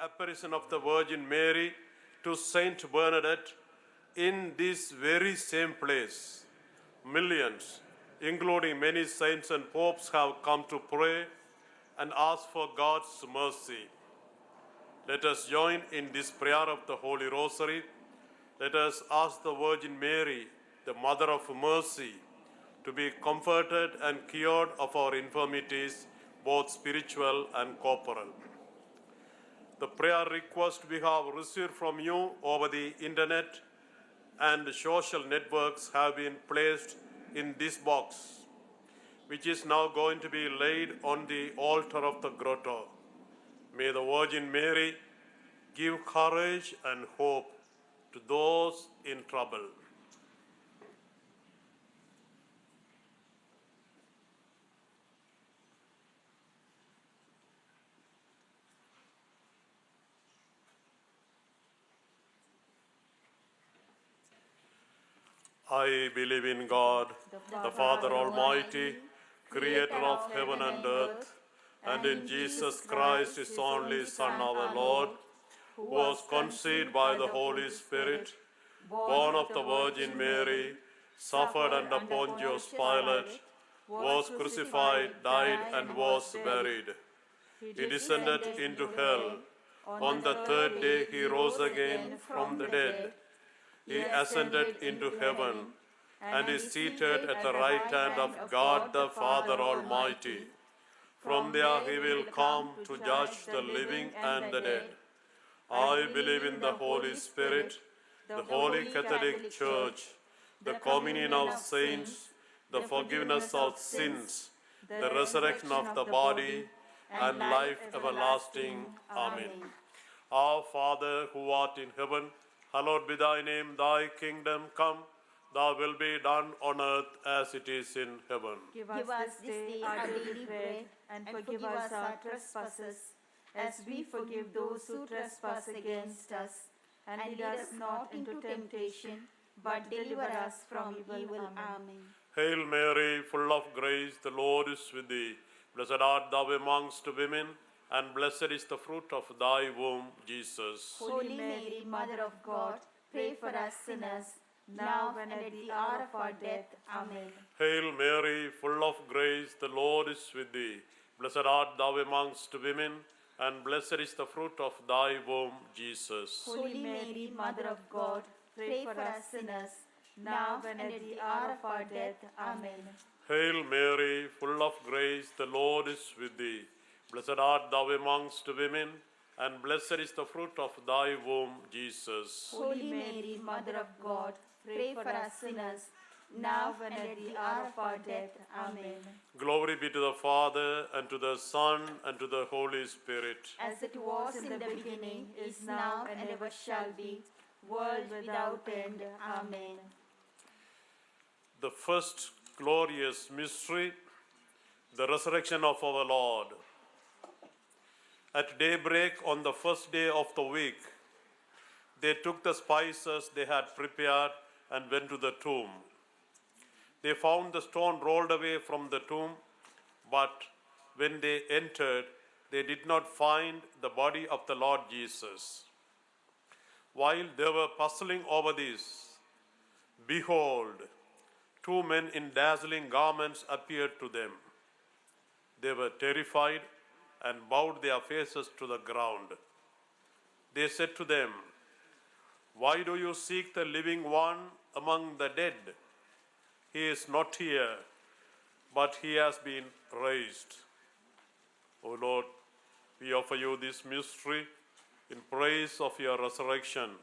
apparition of the Virgin Mary to Saint Bernadette, in this very same place, millions, including many saints and popes, have come to pray and ask for God's mercy. Let us join in this prayer of the Holy Rosary. Let us ask the Virgin Mary, the Mother of Mercy, to be comforted and cured of our infirmities, both spiritual and corporal. The prayer request we have received from you over the internet and social networks have been placed in this box, which is now going to be laid on the altar of the grotto. May the Virgin Mary give courage and hope to those in trouble. I believe in God, the Father Almighty, creator of heaven and earth, and in Jesus Christ, his only Son, our Lord, who was conceived by the Holy Spirit, born of the Virgin Mary, suffered under Pontius Pilate, was crucified, died, and was buried. He descended into hell. On the third day he rose again from the dead. He ascended into heaven and is seated at the right hand of God the Father Almighty. From there he will come to judge the living and the dead. I believe in the Holy Spirit, the Holy Catholic Church, the communion of saints, the forgiveness of sins, the resurrection of the body, and life everlasting. Amen. Our Father who art in heaven, hallowed be thy name, thy kingdom come, thy will be done on earth as it is in heaven. Give us this day our daily bread, and forgive us our trespasses, as we forgive those who trespass against us. And lead us not into temptation, but deliver us from evil. Amen. Hail Mary, full of grace, the Lord is with thee. Blessed art thou amongst women, and blessed is the fruit of thy womb, Jesus. Holy Mary, Mother of God, pray for us sinners, now and at the hour of our death. Amen. Hail Mary, full of grace, the Lord is with thee. Blessed art thou amongst women, and blessed is the fruit of thy womb, Jesus. Holy Mary, Mother of God, pray for us sinners, now and at the hour of our death. Amen. Hail Mary, full of grace, the Lord is with thee. Blessed art thou amongst women, and blessed is the fruit of thy womb, Jesus. Holy Mary, Mother of God, pray for us sinners, now and at the hour of our death. Amen. Glory be to the Father, and to the Son, and to the Holy Spirit. As it was in the beginning, is now, and ever shall be, world without end. Amen. The first glorious mystery, the resurrection of our Lord. At daybreak on the first day of the week, they took the spices they had prepared and went to the tomb. They found the stone rolled away from the tomb, but when they entered, they did not find the body of the Lord Jesus. While they were puzzling over this, behold, two men in dazzling garments appeared to them. They were terrified and bowed their faces to the ground. They said to them, "Why do you seek the living one among the dead? He is not here, but he has been raised." O Lord, we offer you this mystery in praise of your resurrection,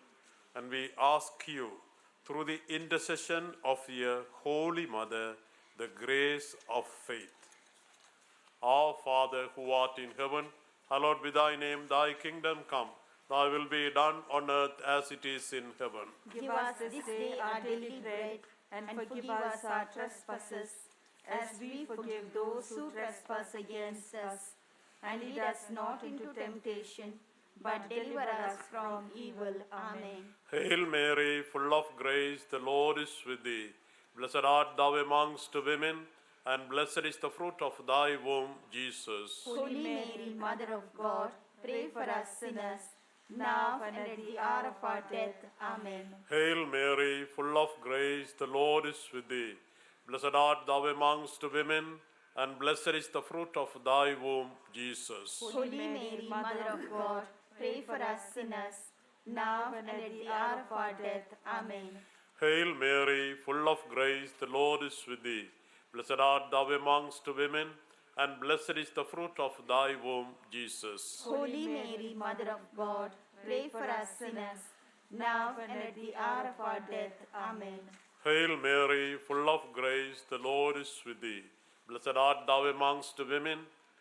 and we ask you, through the intercession of your Holy Mother, the grace of faith. Our Father who art in heaven, hallowed be thy name, thy kingdom come. Thy will be done on earth as it is in heaven. Give us this day our daily bread, and forgive us our trespasses, as we forgive those who trespass against us. And lead us not into temptation, but deliver us from evil. Amen. Hail Mary, full of grace, the Lord is with thee. Blessed art thou amongst women, and blessed is the fruit of thy womb, Jesus. Holy Mary, Mother of God, pray for us sinners, now and at the hour of our death. Amen. Hail Mary, full of grace, the Lord is with thee. Blessed art thou amongst women, and blessed is the fruit of thy womb, Jesus. Holy Mary, Mother of God, pray for us sinners, now and at the hour of our death. Amen. Hail Mary, full of grace, the Lord is with thee. Blessed art thou amongst women, and blessed is the fruit of thy womb, Jesus. Holy Mary, Mother of God, pray for us sinners, now and at the hour of our death. Amen. Hail Mary, full of grace, the Lord is with thee. Blessed art thou amongst women,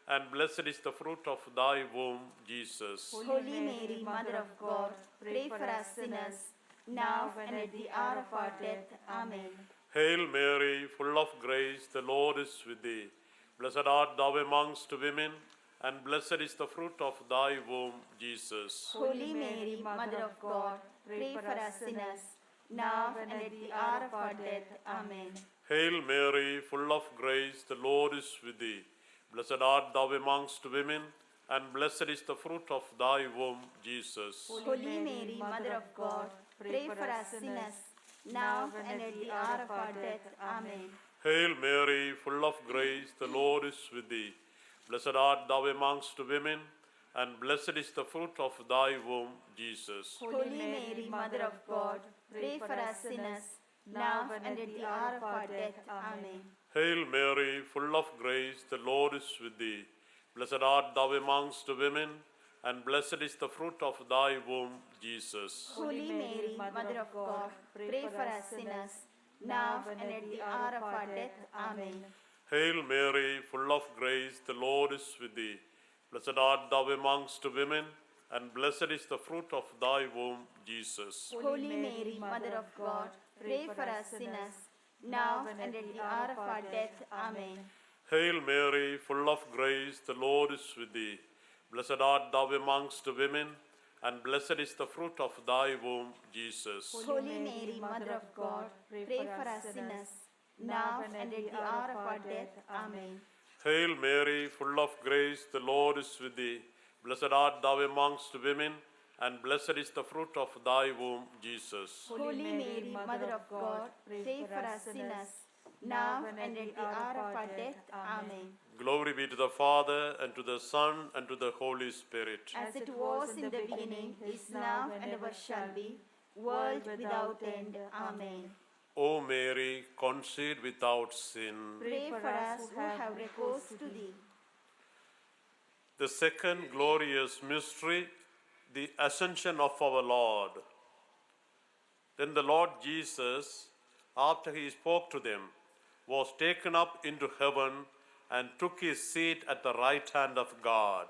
and blessed is the fruit of thy womb, Jesus. Holy Mary, Mother of God, pray for us sinners, now and at the hour of our death. Amen. Hail Mary, full of grace, the Lord is with thee. Blessed art thou amongst women, and blessed is the fruit of thy womb, Jesus. Holy Mary, Mother of God, pray for us sinners, now and at the hour of our death. Amen. Hail Mary, full of grace, the Lord is with thee. Blessed art thou amongst women, and blessed is the fruit of thy womb, Jesus. Holy Mary, Mother of God, pray for us sinners, now and at the hour of our death. Amen. Hail Mary, full of grace, the Lord is with thee. Blessed art thou amongst women, and blessed is the fruit of thy womb, Jesus. Holy Mary, Mother of God, pray for us sinners, now and at the hour of our death. Amen. Hail Mary, full of grace, the Lord is with thee. Blessed art thou amongst women, and blessed is the fruit of thy womb, Jesus. Holy Mary, Mother of God, pray for us sinners, now and at the hour of our death. Amen. Hail Mary, full of grace, the Lord is with thee. Blessed art thou amongst women, and blessed is the fruit of thy womb, Jesus. Holy Mary, Mother of God, pray for us sinners, now and at the hour of our death. Amen. Hail Mary, full of grace, the Lord is with thee. Blessed art thou amongst women, and blessed is the fruit of thy womb, Jesus. Holy Mary, Mother of God, pray for us sinners, now and at the hour of our death. Amen. Hail Mary, full of grace, the Lord is with thee. Blessed art thou amongst women, and blessed is the fruit of thy womb, Jesus. Holy Mary, Mother of God, pray for us sinners, now and at the hour of our death. Amen. Glory be to the Father, and to the Son, and to the Holy Spirit. As it was in the beginning, is now, and ever shall be, world without end. Amen. O Mary, conceived without sin. Pray for us who have recourse to thee. The second glorious mystery, the ascension of our Lord. Then the Lord Jesus, after he spoke to them, was taken up into heaven and took his seat at the right hand of God.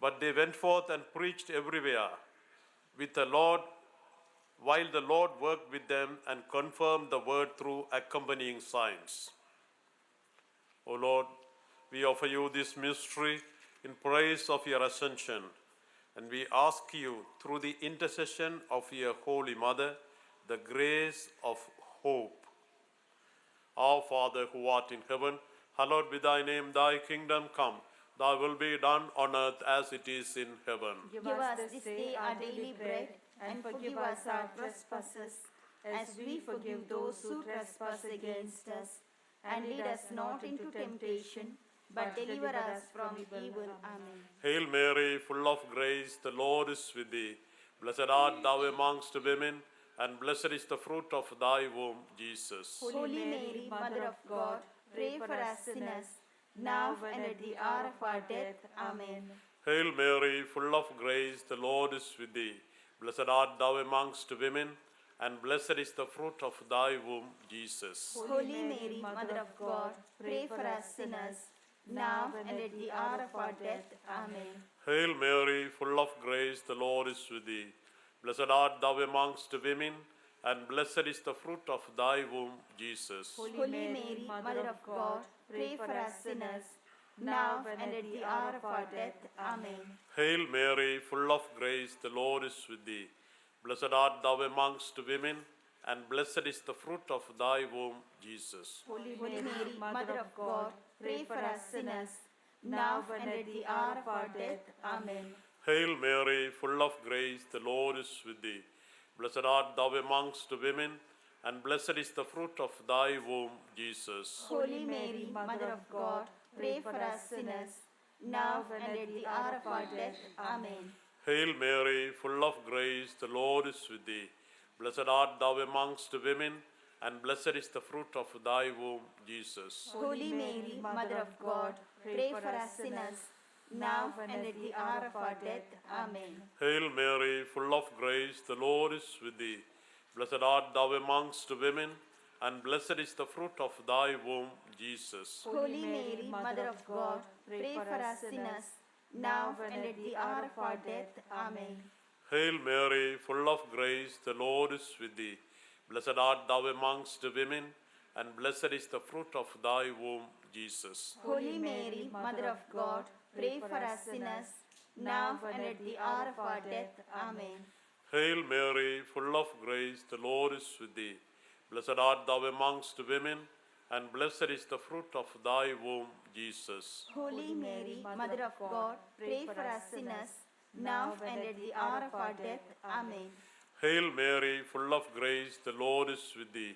But they went forth and preached everywhere with the Lord, while the Lord worked with them and confirmed the word through accompanying signs. O Lord, we offer you this mystery in praise of your ascension, and we ask you, through the intercession of your Holy Mother, the grace of hope. Our Father who art in heaven, hallowed be thy name, thy kingdom come. Thy will be done on earth as it is in heaven. Give us this day our daily bread, and forgive us our trespasses, as we forgive those who trespass against us. And lead us not into temptation, but deliver us from evil. Amen. Hail Mary, full of grace, the Lord is with thee. Blessed art thou amongst women, and blessed is the fruit of thy womb, Jesus. Holy Mary, Mother of God, pray for us sinners, now and at the hour of our death. Amen. Hail Mary, full of grace, the Lord is with thee. Blessed art thou amongst women, and blessed is the fruit of thy womb, Jesus. Holy Mary, Mother of God, pray for us sinners, now and at the hour of our death. Amen. Hail Mary, full of grace, the Lord is with thee. Blessed art thou amongst women, and blessed is the fruit of thy womb, Jesus. Holy Mary, Mother of God, pray for us sinners, now and at the hour of our death. Amen. Hail Mary, full of grace, the Lord is with thee. Blessed art thou amongst women, and blessed is the fruit of thy womb, Jesus. Holy Mary, Mother of God, pray for us sinners, now and at the hour of our death. Amen. Hail Mary, full of grace, the Lord is with thee. Blessed art thou amongst women, and blessed is the fruit of thy womb, Jesus. Holy Mary, Mother of God, pray for us sinners, now and at the hour of our death. Amen. Hail Mary, full of grace, the Lord is with thee. Blessed art thou amongst women, and blessed is the fruit of thy womb, Jesus. Holy Mary, Mother of God, pray for us sinners, now and at the hour of our death. Amen. Hail Mary, full of grace, the Lord is with thee. Blessed art thou amongst women, and blessed is the fruit of thy womb, Jesus. Holy Mary, Mother of God, pray for us sinners, now and at the hour of our death. Amen. Hail Mary, full of grace, the Lord is with thee. Blessed art thou amongst women, and blessed is the fruit of thy womb, Jesus. Holy Mary, Mother of God, pray for us sinners, now and at the hour of our death. Amen. Hail Mary, full of grace, the Lord is with thee. Blessed art thou amongst women, and blessed is the fruit of thy womb, Jesus. Holy Mary, Mother of God, pray for us sinners, now and at the hour of our death. Amen. Hail Mary, full of grace, the Lord is with thee.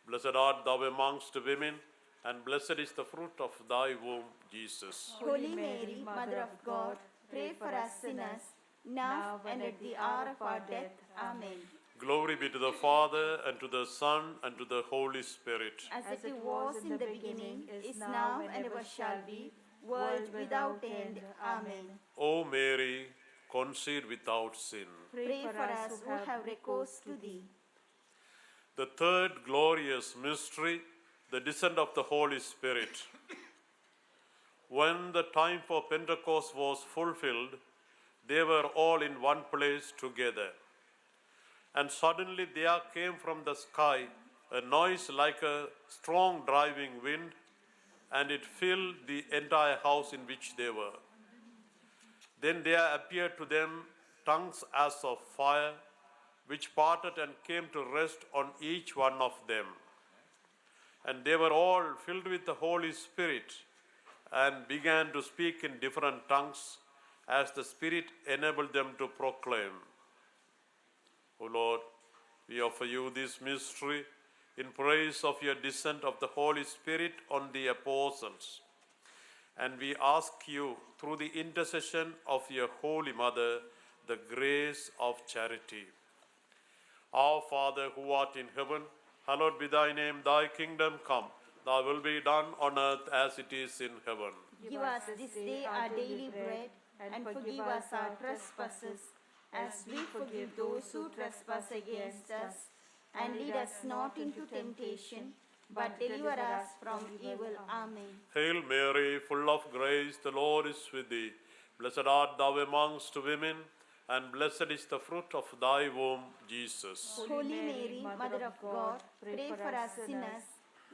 Blessed art thou amongst women, and blessed is the fruit of thy womb, Jesus. Holy Mary, Mother of God, pray for us sinners, now and at the hour of our death. Amen. Glory be to the Father, and to the Son, and to the Holy Spirit. As it was in the beginning, is now, and ever shall be, world without end. Amen. O Mary, conceived without sin. Pray for us who have recourse to thee. The third glorious mystery, the descent of the Holy Spirit. When the time for Pentecost was fulfilled, they were all in one place together. And suddenly there came from the sky a noise like a strong driving wind, and it filled the entire house in which they were. Then there appeared to them tongues as of fire, which parted and came to rest on each one of them. And they were all filled with the Holy Spirit and began to speak in different tongues as the Spirit enabled them to proclaim. O Lord, we offer you this mystery in praise of your descent of the Holy Spirit on the apostles. And we ask you, through the intercession of your Holy Mother, the grace of charity. Our Father who art in heaven, hallowed be thy name, thy kingdom come. Thy will be done on earth as it is in heaven. Give us this day our daily bread, and forgive us our trespasses, as we forgive those who trespass against us. And lead us not into temptation, but deliver us from evil. Amen. Hail Mary, full of grace, the Lord is with thee. Blessed art thou amongst women, and blessed is the fruit of thy womb, Jesus. Holy Mary, Mother of God, pray for us sinners,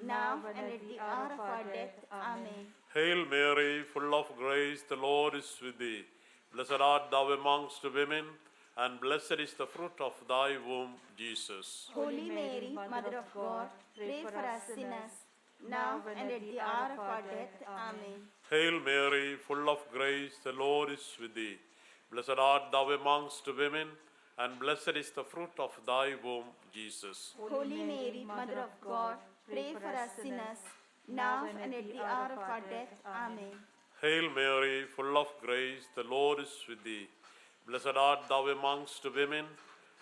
now and at the hour of our death. Amen. Hail Mary, full of grace, the Lord is with thee. Blessed art thou amongst women, and blessed is the fruit of thy womb, Jesus. Holy Mary, Mother of God, pray for us sinners, now and at the hour of our death. Amen. Hail Mary, full of grace, the Lord is with thee. Blessed art thou amongst women, and blessed is the fruit of thy womb, Jesus. Holy Mary, Mother of God, pray for us sinners, now and at the hour of our death. Amen. Hail Mary, full of grace, the Lord is with thee. Blessed art thou amongst women,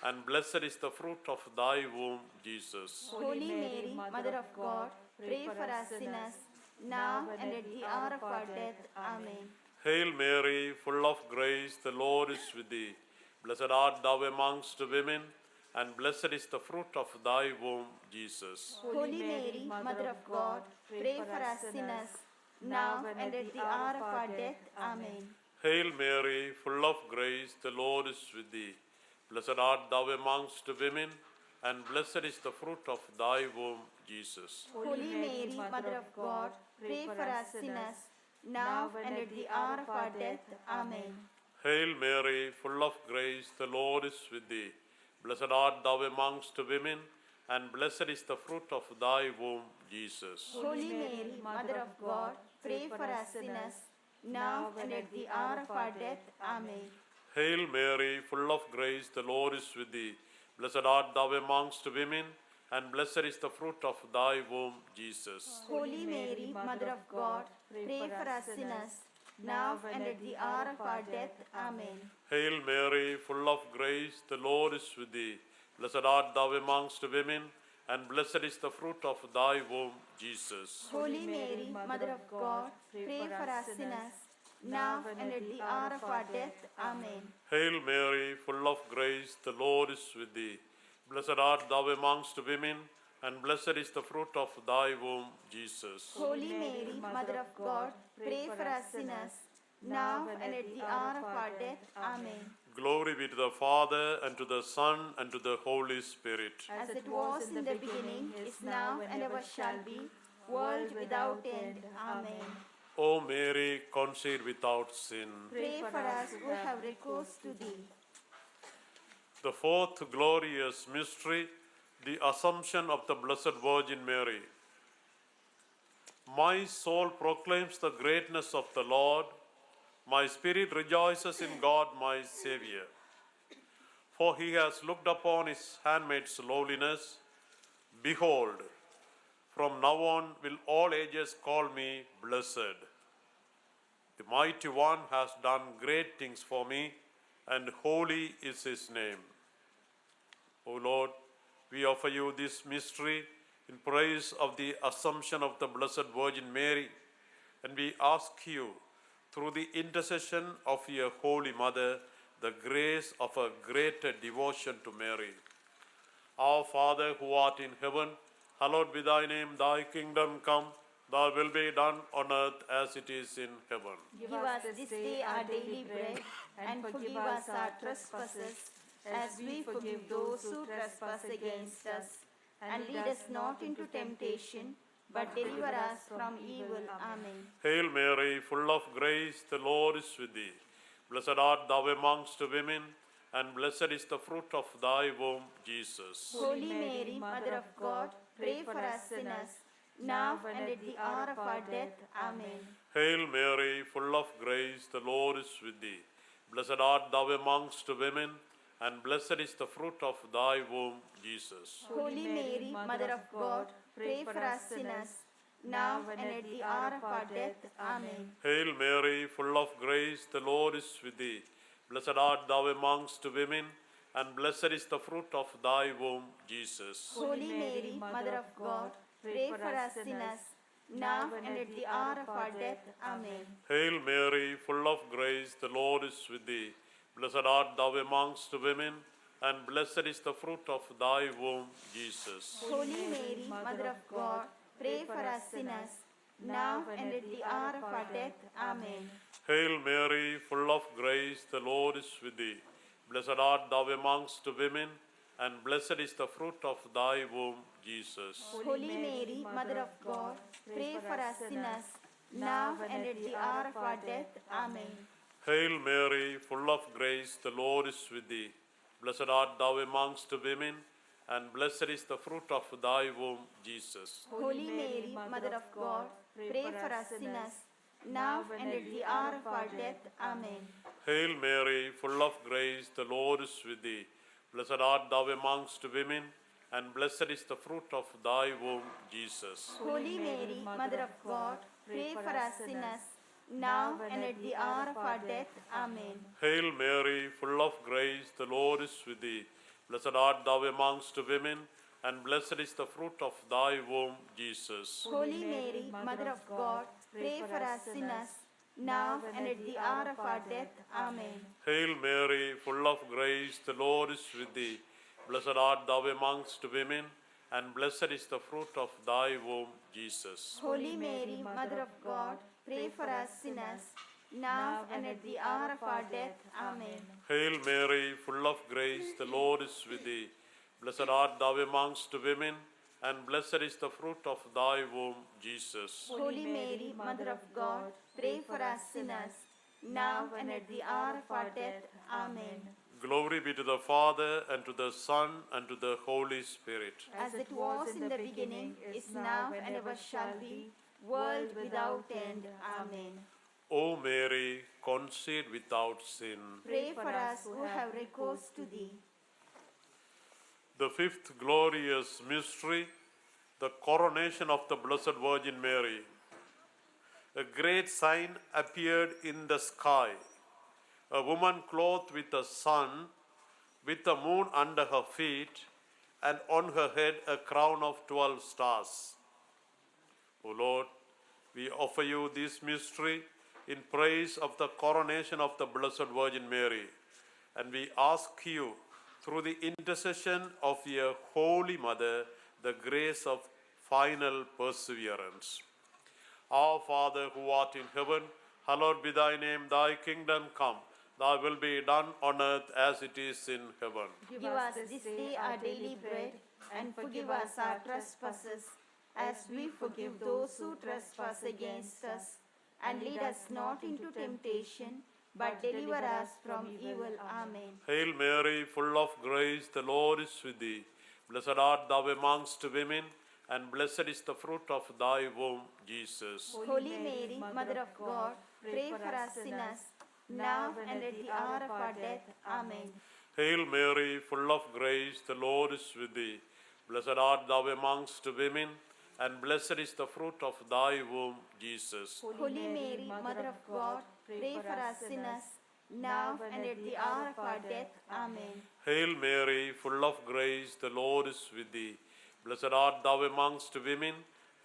and blessed is the fruit of thy womb, Jesus. Holy Mary, Mother of God, pray for us sinners, now and at the hour of our death. Amen. Hail Mary, full of grace, the Lord is with thee. Blessed art thou amongst women, and blessed is the fruit of thy womb, Jesus. Holy Mary, Mother of God, pray for us sinners, now and at the hour of our death. Amen. Hail Mary, full of grace, the Lord is with thee. Blessed art thou amongst women, and blessed is the fruit of thy womb, Jesus. Holy Mary, Mother of God, pray for us sinners, now and at the hour of our death. Amen. Hail Mary, full of grace, the Lord is with thee. Blessed art thou amongst women, and blessed is the fruit of thy womb, Jesus. Holy Mary, Mother of God, pray for us sinners, now and at the hour of our death. Amen. Hail Mary, full of grace, the Lord is with thee. Blessed art thou amongst women, and blessed is the fruit of thy womb, Jesus. Holy Mary, Mother of God, pray for us sinners, now and at the hour of our death. Amen. Hail Mary, full of grace, the Lord is with thee. Blessed art thou amongst women, and blessed is the fruit of thy womb, Jesus. Holy Mary, Mother of God, pray for us sinners, now and at the hour of our death. Amen. Hail Mary, full of grace, the Lord is with thee. Blessed art thou amongst women, and blessed is the fruit of thy womb, Jesus. Holy Mary, Mother of God, pray for us sinners, now and at the hour of our death. Amen. Glory be to the Father, and to the Son, and to the Holy Spirit. As it was in the beginning, is now, and ever shall be, world without end. Amen. O Mary, conceived without sin. Pray for us who have recourse to thee. The fourth glorious mystery, the Assumption of the Blessed Virgin Mary. My soul proclaims the greatness of the Lord. My spirit rejoices in God my Saviour. For he has looked upon his handmaid's lowliness. Behold, from now on will all ages call me blessed. The Mighty One has done great things for me, and holy is his name. O Lord, we offer you this mystery in praise of the Assumption of the Blessed Virgin Mary, and we ask you, through the intercession of your Holy Mother, the grace of a greater devotion to Mary. Our Father who art in heaven, hallowed be thy name, thy kingdom come, thy will be done on earth as it is in heaven. Give us this day our daily bread, and forgive us our trespasses, as we forgive those who trespass against us. And lead us not into temptation, but deliver us from evil. Amen. Hail Mary, full of grace, the Lord is with thee. Blessed art thou amongst women, and blessed is the fruit of thy womb, Jesus. Holy Mary, Mother of God, pray for us sinners, now and at the hour of our death. Amen. Hail Mary, full of grace, the Lord is with thee. Blessed art thou amongst women, and blessed is the fruit of thy womb, Jesus. Holy Mary, Mother of God, pray for us sinners, now and at the hour of our death. Amen. Hail Mary, full of grace, the Lord is with thee. Blessed art thou amongst women, and blessed is the fruit of thy womb, Jesus. Holy Mary, Mother of God, pray for us sinners, now and at the hour of our death. Amen. Hail Mary, full of grace, the Lord is with thee. Blessed art thou amongst women, and blessed is the fruit of thy womb, Jesus. Holy Mary, Mother of God, pray for us sinners, now and at the hour of our death. Amen. Hail Mary, full of grace, the Lord is with thee. Blessed art thou amongst women, and blessed is the fruit of thy womb, Jesus. Holy Mary, Mother of God, pray for us sinners, now and at the hour of our death. Amen. Hail Mary, full of grace, the Lord is with thee. Blessed art thou amongst women, and blessed is the fruit of thy womb, Jesus. Holy Mary, Mother of God, pray for us sinners, now and at the hour of our death. Amen. Hail Mary, full of grace, the Lord is with thee. Blessed art thou amongst women, and blessed is the fruit of thy womb, Jesus. Holy Mary, Mother of God, pray for us sinners, now and at the hour of our death. Amen. Hail Mary, full of grace, the Lord is with thee. Blessed art thou amongst women, and blessed is the fruit of thy womb, Jesus. Holy Mary, Mother of God, pray for us sinners, now and at the hour of our death. Amen. Hail Mary, full of grace, the Lord is with thee. Blessed art thou amongst women, and blessed is the fruit of thy womb, Jesus. Holy Mary, Mother of God, pray for us sinners, now and at the hour of our death. Amen. Hail Mary, full of grace, the Lord is with thee. Blessed art thou amongst women, and blessed is the fruit of thy womb, Jesus. Holy Mary, Mother of God, pray for us sinners, now and at the hour of our death. Amen. Glory be to the Father, and to the Son, and to the Holy Spirit. As it was in the beginning, is now, and ever shall be, world without end. Amen. O Mary, conceived without sin. Pray for us who have recourse to thee. The fifth glorious mystery, the coronation of the Blessed Virgin Mary. A great sign appeared in the sky. A woman clothed with the sun, with the moon under her feet, and on her head a crown of 12 stars. O Lord, we offer you this mystery in praise of the coronation of the Blessed Virgin Mary, and we ask you, through the intercession of your Holy Mother, the grace of final perseverance. Our Father who art in heaven, hallowed be thy name, thy kingdom come, thy will be done on earth as it is in heaven. Give us this day our daily bread, and forgive us our trespasses, as we forgive those who trespass against us. And lead us not into temptation, but deliver us from evil. Amen. Hail Mary, full of grace, the Lord is with thee. Blessed art thou amongst women, and blessed is the fruit of thy womb, Jesus. Holy Mary, Mother of God, pray for us sinners, now and at the hour of our death. Amen. Hail Mary, full of grace, the Lord is with thee. Blessed art thou amongst women, and blessed is the fruit of thy womb, Jesus. Holy Mary, Mother of God, pray for us sinners, now and at the hour of our death. Amen. Hail Mary, full of grace, the Lord is with thee. Blessed art thou amongst women,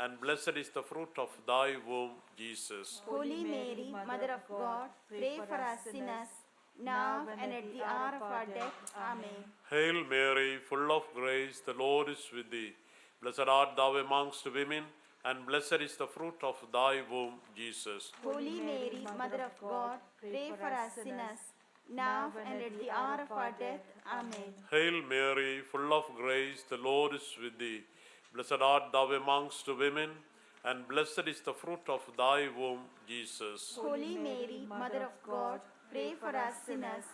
and blessed is the fruit of thy womb, Jesus. Holy Mary, Mother of God, pray for us sinners, now and at the hour of our death. Amen. Hail Mary, full of grace, the Lord is with thee. Blessed art thou amongst women, and blessed is the fruit of thy womb, Jesus. Holy Mary, Mother of God, pray for us sinners, now and at the hour of our death. Amen. Hail Mary, full of grace, the Lord is with thee. Blessed art thou amongst women, and blessed is the fruit of thy womb, Jesus. Holy Mary, Mother of God, pray for us sinners,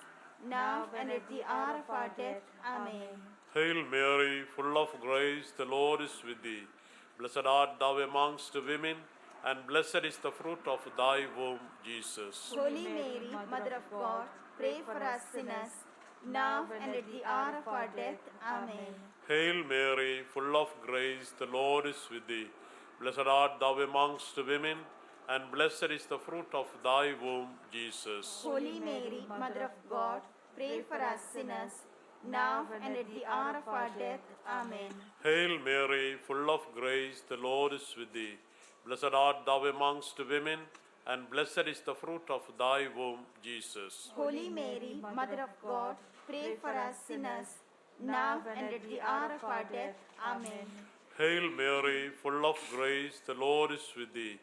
now and at the hour of our death. Amen. Hail Mary, full of grace, the Lord is with thee. Blessed art thou amongst women, and blessed is the fruit of thy womb, Jesus. Holy Mary, Mother of God, pray for us sinners, now and at the hour of our death. Amen. Hail Mary, full of grace, the Lord is with thee. Blessed art thou amongst women, and blessed is the fruit of thy womb, Jesus. Holy Mary, Mother of God, pray for us sinners, now and at the hour of our death. Amen. Hail Mary, full of grace, the Lord is with thee. Blessed art thou amongst women, and blessed is the fruit of thy womb, Jesus. Holy Mary, Mother of God, pray for us sinners, now and at the hour of our death. Amen. Hail Mary, full of grace, the Lord is with thee.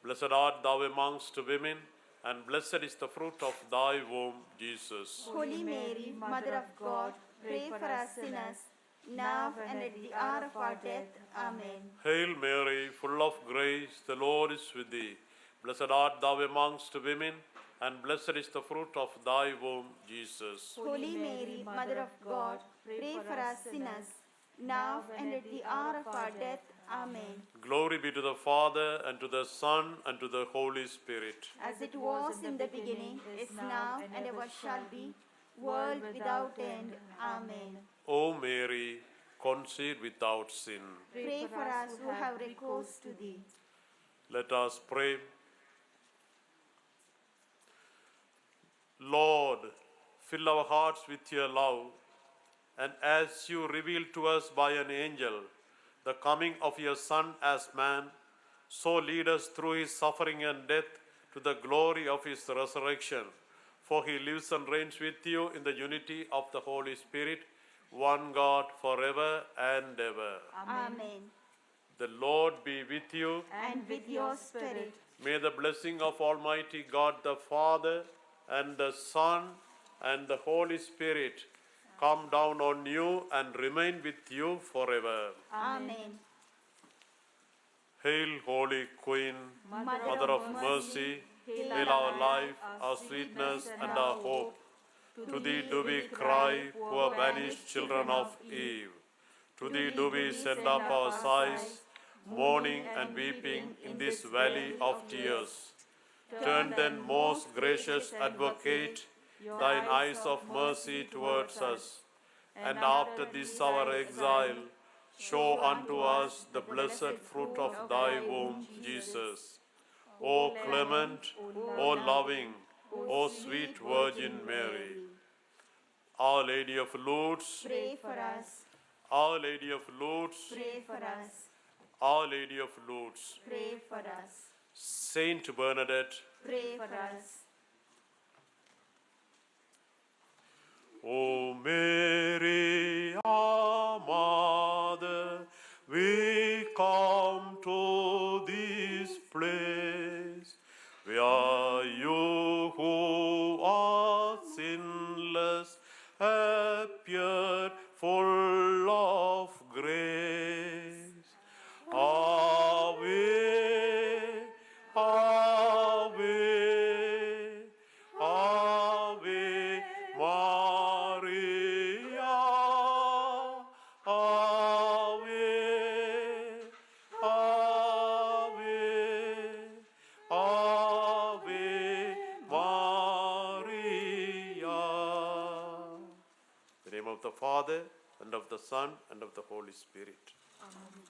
Blessed art thou amongst women, and blessed is the fruit of thy womb, Jesus. Holy Mary, Mother of God, pray for us sinners, now and at the hour of our death. Amen. Hail Mary, full of grace, the Lord is with thee. Blessed art thou amongst women, and blessed is the fruit of thy womb, Jesus. Holy Mary, Mother of God, pray for us sinners, now and at the hour of our death. Amen. Glory be to the Father, and to the Son, and to the Holy Spirit. As it was in the beginning, is now, and ever shall be, world without end. Amen. O Mary, conceived without sin. Pray for us who have recourse to thee. Let us pray. Lord, fill our hearts with your love, and as you revealed to us by an angel the coming of your Son as man, so lead us through his suffering and death to the glory of his resurrection. For he lives and reigns with you in the unity of the Holy Spirit, one God, forever and ever. Amen. The Lord be with you. And with your spirit. May the blessing of Almighty God the Father, and the Son, and the Holy Spirit come down on you and remain with you forever. Amen. Hail, Holy Queen, Mother of mercy, hail our life, our sweetness, and our hope. To thee do we cry, poor banished children of Eve. To thee do we send up our sighs, mourning and weeping in this valley of tears. Turn then, most gracious advocate, thine eyes of mercy towards us, and after this our exile, show unto us the blessed fruit of thy womb, Jesus. O clement, O loving, O sweet Virgin Mary. Our Lady of Lourdes, Pray for us. Our Lady of Lourdes, Pray for us. Our Lady of Lourdes. Pray for us. Saint Bernadette, Pray for us. O Mary, our Mother, we come to this place where you who are sinless appeared full of grace. Ave, Ave, Ave Maria, Ave, Ave, Ave Maria. In the name of the Father, and of the Son, and of the Holy Spirit. Amen.